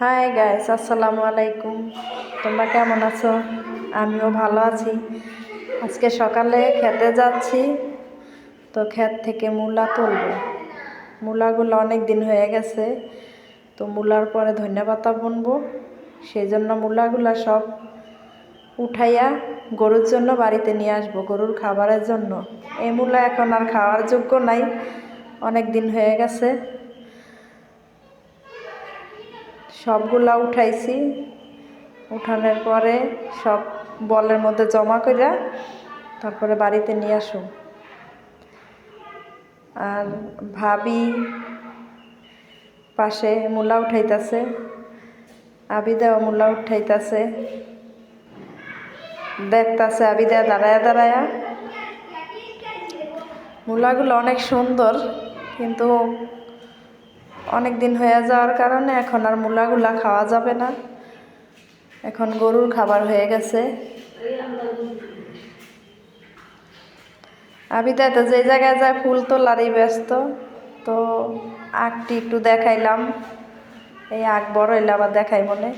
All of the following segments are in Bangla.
হাই গাইস, আসসালামু আলাইকুম। তোমরা কেমন আছো? আমিও ভালো আছি। আজকে সকালে খেতে যাচ্ছি, তো ক্ষেত থেকে মূলা তুলব। মূলাগুলো অনেক দিন হয়ে গেছে, তো মূলার পরে ধনিয়াপাতা বুনবো। সেই জন্য মূলাগুলা সব উঠাইয়া গরুর জন্য বাড়িতে নিয়ে আসবো, গরুর খাবারের জন্য। এই মূলা এখন আর খাওয়ার যোগ্য নাই, অনেক দিন হয়ে গেছে। সবগুলা উঠাইছি, উঠানোর পরে সব বলের মধ্যে জমা কইরা তারপরে বাড়িতে নিয়ে আসো। আর ভাবি পাশে মূলা উঠাইতেছে, আবিদাও মূলা উঠাইতেছে, দেখতেছে আবিদা দাঁড়ায়া দাঁড়ায়া। মূলাগুলো অনেক সুন্দর, কিন্তু অনেক দিন হয়ে যাওয়ার কারণে এখন আর মূলাগুলা খাওয়া যাবে না, এখন গরুর খাবার হয়ে গেছে। আবিদা তো যে জায়গায় যায় ফুল তোলারই ব্যস্ত, তো আখটি একটু দেখাইলাম, এই আখ বড় হইলে আবার দেখাই মনে।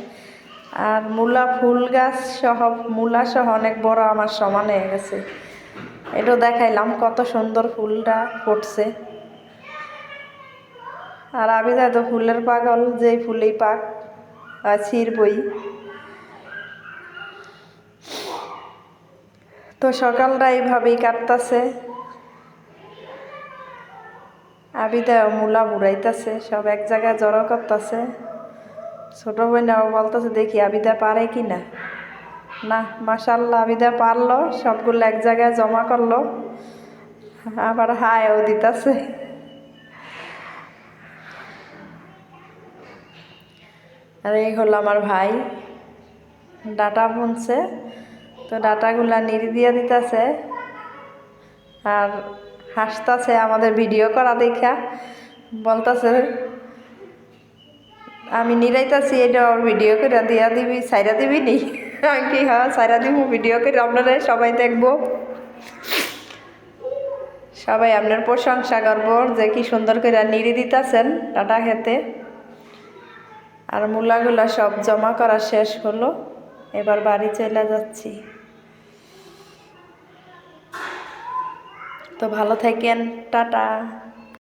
আর মূলা ফুল গাছ সহ, মূলা সহ অনেক বড়, আমার সমান হয়ে গেছে। এটাও দেখাইলাম কত সুন্দর ফুলটা ফুটছে। আর আবিদা তো ফুলের পাগল, যেই ফুলেই পাক ছিঁড়বই। তো সকালটা এইভাবেই কাটতেছে। আবিদা মূলা বুড়াইতেছে, সব এক জায়গায় জড়ো করতেছে। ছোট বোনাও বলতেছে দেখি আবিদা পারে কি না। না, মাশাল্লাহ আবিদা পারলো, সবগুলো এক জায়গায় জমা করলো, আবার হায়ও দিতেছে। আর এই হলো আমার ভাই, ডাটা বুনছে, তো ডাটাগুলা নিড়ি দিয়ে দিতেছে আর হাসতেছে আমাদের ভিডিও করা দেখা। বলতেছে আমি নিরাইতাছি, এটা ওর ভিডিও করে দিয়া দিবি, সাইরা দিবি নি? আমি কি হ্যাঁ সাইরা দিব, ভিডিও করে আপনারা সবাই দেখবো, সবাই আপনার প্রশংসা করবো যে কি সুন্দর করে নিড়ি দিতেছেন ডাটা খেতে। আর মূলাগুলা সব জমা করা শেষ হলো, এবার বাড়ি চলে যাচ্ছি। তো ভালো থাকেন, টাটা।